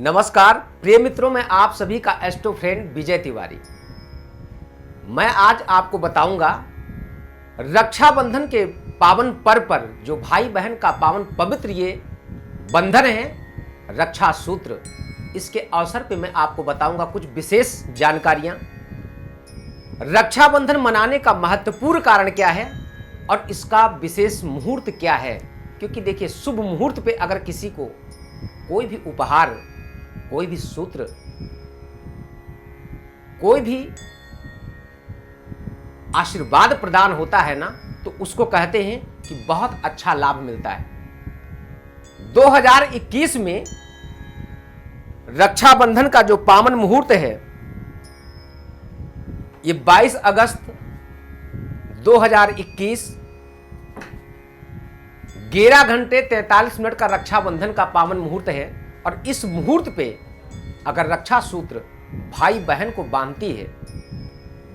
नमस्कार प्रिय मित्रों, मैं आप सभी का एस्ट्रो फ्रेंड विजय तिवारी। मैं आज आपको बताऊंगा रक्षाबंधन के पावन पर्व पर जो भाई बहन का पावन पवित्र ये बंधन है, रक्षा सूत्र, इसके अवसर पे मैं आपको बताऊंगा कुछ विशेष जानकारियां। रक्षाबंधन मनाने का महत्वपूर्ण कारण क्या है और इसका विशेष मुहूर्त क्या है। क्योंकि देखिए, शुभ मुहूर्त पे अगर किसी को कोई भी उपहार, कोई भी सूत्र, कोई भी आशीर्वाद प्रदान होता है ना, तो उसको कहते हैं कि बहुत अच्छा लाभ मिलता है। 2021 में रक्षाबंधन का जो पावन मुहूर्त है, ये 22 अगस्त 2021 11 घंटे 43 मिनट का रक्षाबंधन का पावन मुहूर्त है। और इस मुहूर्त पे अगर रक्षा सूत्र भाई बहन को बांधती है,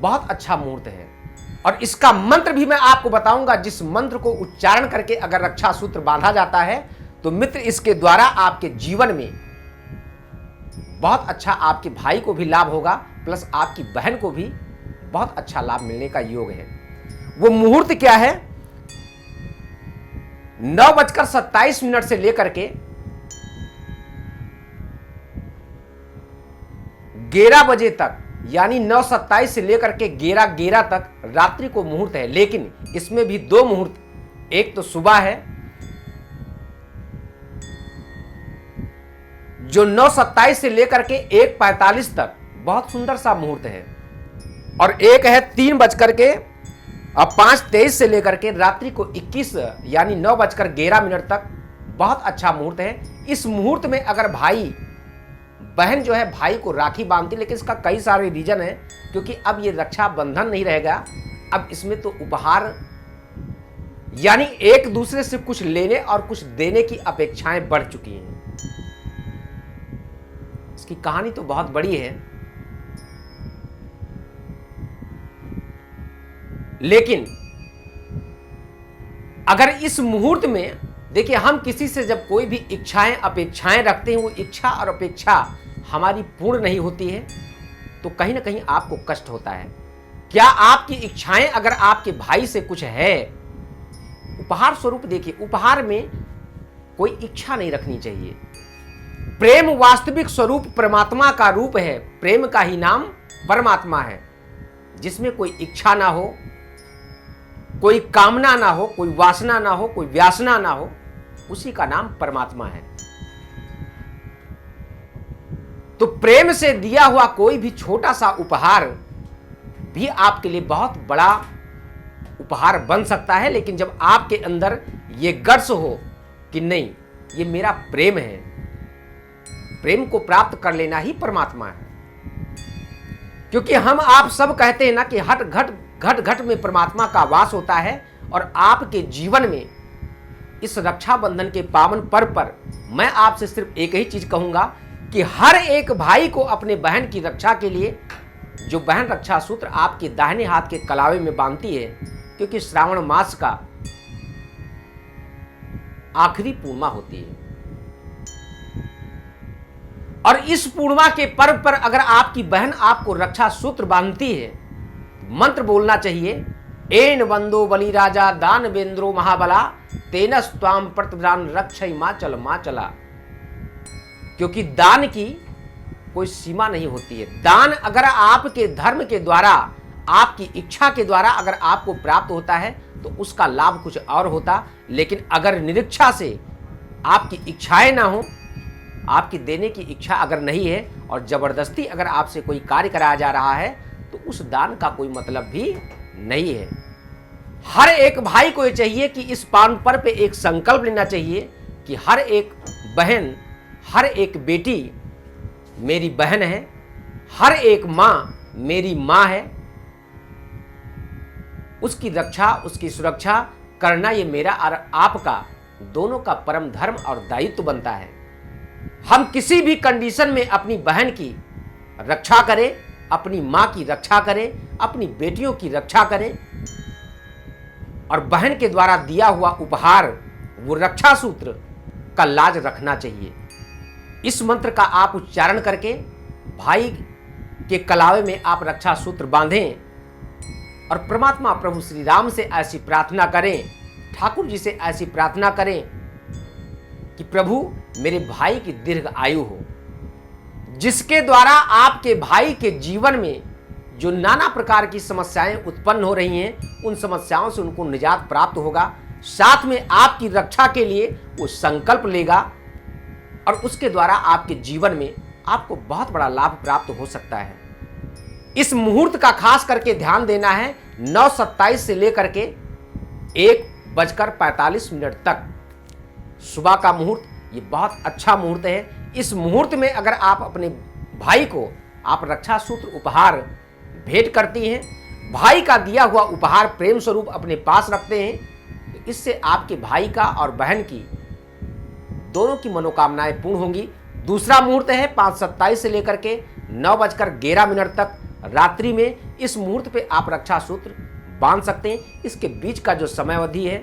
बहुत अच्छा मुहूर्त है। और इसका मंत्र भी मैं आपको बताऊंगा, जिस मंत्र को उच्चारण करके अगर रक्षा सूत्र बांधा जाता है तो मित्र इसके द्वारा आपके जीवन में बहुत अच्छा, आपके भाई को भी लाभ होगा, प्लस आपकी बहन को भी बहुत अच्छा लाभ मिलने का योग है। वो मुहूर्त क्या है? 9:27 से लेकर के 11 बजे तक, यानी 9:27 से लेकर के 11:11 तक रात्रि को मुहूर्त है। लेकिन इसमें भी दो मुहूर्त, एक तो सुबह है जो 9:27 से लेकर के 1:45 तक बहुत सुंदर सा मुहूर्त है, और एक है 3:05 से लेकर के रात्रि को 21 यानी 9:11 तक बहुत अच्छा मुहूर्त है। इस मुहूर्त में अगर भाई बहन जो है भाई को राखी बांधती, लेकिन इसका कई सारे रीजन है, क्योंकि अब ये रक्षाबंधन नहीं रहेगा, अब इसमें तो उपहार यानी एक दूसरे से कुछ लेने और कुछ देने की अपेक्षाएं बढ़ चुकी हैं। इसकी कहानी तो बहुत बड़ी है, लेकिन अगर इस मुहूर्त में देखिए, हम किसी से जब कोई भी इच्छाएं अपेक्षाएं रखते हैं, वो इच्छा और अपेक्षा हमारी पूर्ण नहीं होती है, तो कहीं ना कहीं आपको कष्ट होता है। क्या आपकी इच्छाएं अगर आपके भाई से कुछ है उपहार स्वरूप, देखिए उपहार में कोई इच्छा नहीं रखनी चाहिए। प्रेम वास्तविक स्वरूप परमात्मा का रूप है, प्रेम का ही नाम परमात्मा है, जिसमें कोई इच्छा ना हो, कोई कामना ना हो, कोई वासना ना हो, कोई व्यासना ना हो, उसी का नाम परमात्मा है। तो प्रेम से दिया हुआ कोई भी छोटा सा उपहार भी आपके लिए बहुत बड़ा उपहार बन सकता है। लेकिन जब आपके अंदर ये गट्स हो कि नहीं, ये मेरा प्रेम है, प्रेम को प्राप्त कर लेना ही परमात्मा है। क्योंकि हम आप सब कहते हैं ना कि हट घट घट में परमात्मा का वास होता है। और आपके जीवन में इस रक्षाबंधन के पावन पर्व पर मैं आपसे सिर्फ एक ही चीज कहूंगा कि हर एक भाई को अपने बहन की रक्षा के लिए जो बहन रक्षा सूत्र आपके दाहिने हाथ के कलावे में बांधती है, क्योंकि श्रावण मास का आखिरी पूर्णिमा होती है, और इस पूर्णिमा के पर्व पर अगर आपकी बहन आपको रक्षा सूत्र बांधती है, मंत्र बोलना चाहिए, एन बंदो बलि राजा दान वेंद्रो महाबला तेनस त्वाम प्रतिदान रक्षय माचल माचला। क्योंकि दान की कोई सीमा नहीं होती है। दान अगर आपके धर्म के द्वारा, आपकी इच्छा के द्वारा अगर आपको प्राप्त होता है तो उसका लाभ कुछ और होता। लेकिन अगर निरीक्षा से आपकी इच्छाएं ना हो, आपकी देने की इच्छा अगर नहीं है, और जबरदस्ती अगर आपसे कोई कार्य कराया जा रहा है, तो उस दान का कोई मतलब भी नहीं है। हर एक भाई को ये चाहिए कि इस पावन पर्व पे एक संकल्प लेना चाहिए कि हर एक बहन, हर एक बेटी मेरी बहन है, हर एक माँ मेरी माँ है, उसकी रक्षा, उसकी सुरक्षा करना ये मेरा और आपका दोनों का परम धर्म और दायित्व बनता है। हम किसी भी कंडीशन में अपनी बहन की रक्षा करें, अपनी माँ की रक्षा करें, अपनी बेटियों की रक्षा करें, और बहन के द्वारा दिया हुआ उपहार, वो रक्षा सूत्र का लाज रखना चाहिए। इस मंत्र का आप उच्चारण करके भाई के कलावे में आप रक्षा सूत्र बांधें और परमात्मा प्रभु श्री राम से ऐसी प्रार्थना करें, ठाकुर जी से ऐसी प्रार्थना करें कि प्रभु मेरे भाई की दीर्घ आयु हो, जिसके द्वारा आपके भाई के जीवन में जो नाना प्रकार की समस्याएं उत्पन्न हो रही हैं, उन समस्याओं से उनको निजात प्राप्त होगा। साथ में आपकी रक्षा के लिए वो संकल्प लेगा और उसके द्वारा आपके जीवन में आपको बहुत बड़ा लाभ प्राप्त हो सकता है। इस मुहूर्त का खास करके ध्यान देना है। 9:27 से लेकर के 1:45 तक सुबह का मुहूर्त, ये बहुत अच्छा मुहूर्त है। इस मुहूर्त में अगर आप अपने भाई को आप रक्षा सूत्र उपहार भेंट करती हैं, भाई का दिया हुआ उपहार प्रेम स्वरूप अपने पास रखते हैं, तो इससे आपके भाई का और बहन की दोनों की मनोकामनाएं पूर्ण होंगी। दूसरा मुहूर्त है 5:27 से लेकर के 9:11 तक रात्रि में। इस मुहूर्त पे आप रक्षा सूत्र बांध सकते हैं। इसके बीच का जो समय अवधि है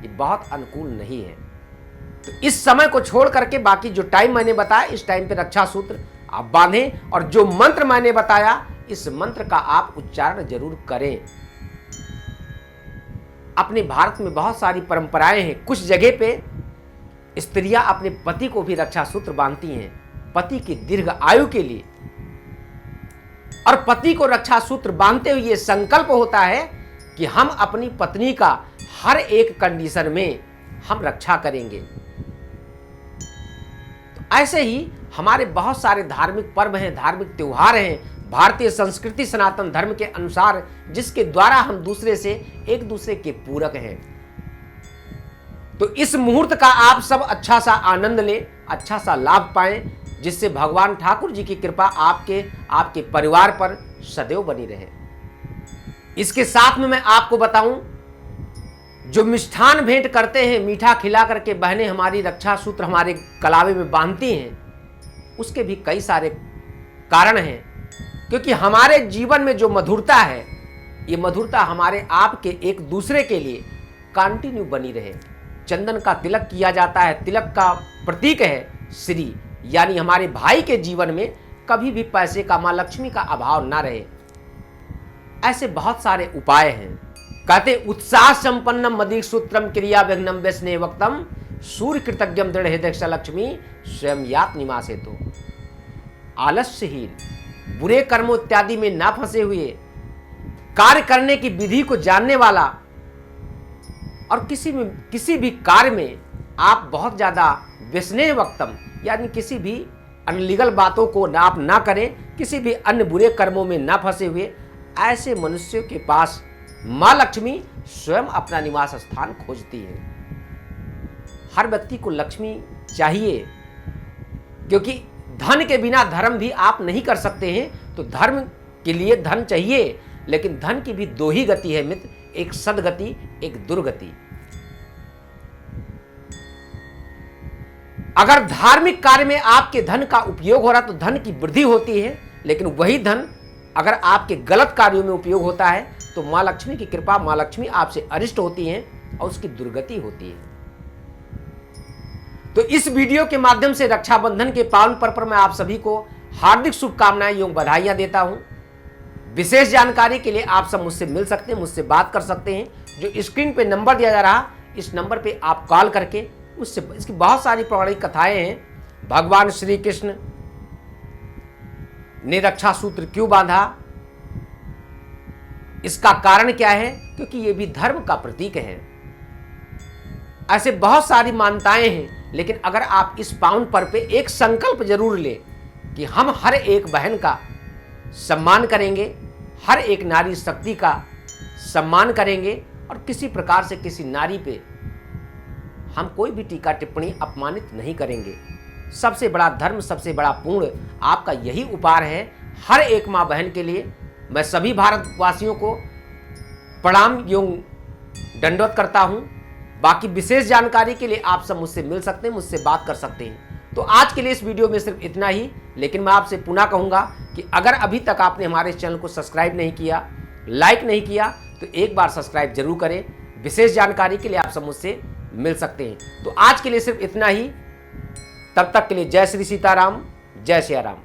ये बहुत अनुकूल नहीं है, तो इस समय को छोड़ करके बाकी जो टाइम मैंने बताया, इस टाइम पे रक्षा सूत्र आप बांधें और जो मंत्र मैंने बताया, इस मंत्र का आप उच्चारण जरूर करें। अपने भारत में बहुत सारी परंपराएं हैं। कुछ जगह पे स्त्रियां अपने पति को भी रक्षा सूत्र बांधती हैं, पति की दीर्घ आयु के लिए। और पति को रक्षा सूत्र बांधते हुए ये संकल्प होता है कि हम अपनी पत्नी का हर एक कंडीशन में हम रक्षा करेंगे। तो ऐसे ही हमारे बहुत सारे धार्मिक पर्व हैं, धार्मिक त्योहार हैं, भारतीय संस्कृति सनातन धर्म के अनुसार, जिसके द्वारा हम दूसरे से एक दूसरे के पूरक हैं। तो इस मुहूर्त का आप सब अच्छा सा आनंद लें, अच्छा सा लाभ पाएं, जिससे भगवान ठाकुर जी की कृपा आपके परिवार पर सदैव बनी रहे। इसके साथ में मैं आपको बताऊं, जो मिष्ठान भेंट करते हैं, मीठा खिला करके बहनें हमारी रक्षा सूत्र हमारे कलावे में बांधती हैं, उसके भी कई सारे कारण हैं। क्योंकि हमारे जीवन में जो मधुरता है, ये मधुरता हमारे आपके एक दूसरे के लिए कंटिन्यू बनी रहे। चंदन का तिलक किया जाता है, तिलक का प्रतीक है श्री, यानी हमारे भाई के जीवन में कभी भी पैसे का, मां लक्ष्मी का अभाव ना रहे। ऐसे बहुत सारे उपाय हैं। कहते उत्साह संपन्नम मदीक सूत्रम क्रिया विघ्नम व्यसने वक्तम सूर्य कृतज्ञम दृढ़ हृदय लक्ष्मी स्वयं यात निवासे। तो आलस्यहीन, बुरे कर्मों इत्यादि में ना फंसे हुए, कार्य करने की विधि को जानने वाला, और किसी भी कार्य में आप बहुत ज्यादा व्यसने वक्तम, यानी किसी भी अनलीगल बातों को आप ना करें, किसी भी अन्य बुरे कर्मों में ना फंसे हुए, ऐसे मनुष्यों के पास मां लक्ष्मी स्वयं अपना निवास स्थान खोजती है। हर व्यक्ति को लक्ष्मी चाहिए, क्योंकि धन के बिना धर्म भी आप नहीं कर सकते हैं। तो धर्म के लिए धन चाहिए, लेकिन धन की भी दो ही गति है मित्र, एक सदगति, एक दुर्गति। अगर धार्मिक कार्य में आपके धन का उपयोग हो रहा तो धन की वृद्धि होती है, लेकिन वही धन अगर आपके गलत कार्यों में उपयोग होता है तो मां लक्ष्मी की कृपा, मां लक्ष्मी आपसे अरिष्ट होती हैं और उसकी दुर्गति होती है। तो इस वीडियो के माध्यम से रक्षाबंधन के पावन पर्व पर मैं आप सभी को हार्दिक शुभकामनाएं एवं बधाइयां देता हूं। विशेष जानकारी के लिए आप सब मुझसे मिल सकते हैं, मुझसे बात कर सकते हैं। जो स्क्रीन पे नंबर दिया जा रहा, इस नंबर पे आप कॉल करके उससे, इसकी बहुत सारी पौराणिक कथाएं हैं। भगवान श्री कृष्ण ने रक्षा सूत्र क्यों बांधा, इसका कारण क्या है, क्योंकि ये भी धर्म का प्रतीक है। ऐसे बहुत सारी मान्यताएं हैं, लेकिन अगर आप इस पावन पर्व पे एक संकल्प जरूर लें कि हम हर एक बहन का सम्मान करेंगे, हर एक नारी शक्ति का सम्मान करेंगे और किसी प्रकार से किसी नारी पे हम कोई भी टीका टिप्पणी अपमानित नहीं करेंगे। सबसे बड़ा धर्म, सबसे बड़ा पुण्य आपका यही उपहार है हर एक माँ बहन के लिए। मैं सभी भारतवासियों को प्रणाम एवं दंडवत करता हूँ। बाकी विशेष जानकारी के लिए आप सब मुझसे मिल सकते हैं, मुझसे बात कर सकते हैं। तो आज के लिए इस वीडियो में सिर्फ इतना ही, लेकिन मैं आपसे पुनः कहूँगा कि अगर अभी तक आपने हमारे चैनल को सब्सक्राइब नहीं किया, लाइक नहीं किया, तो एक बार सब्सक्राइब जरूर करें। विशेष जानकारी के लिए आप सब मुझसे मिल सकते हैं। तो आज के लिए सिर्फ इतना ही। तब तक के लिए जय श्री सीताराम, जय सिया राम।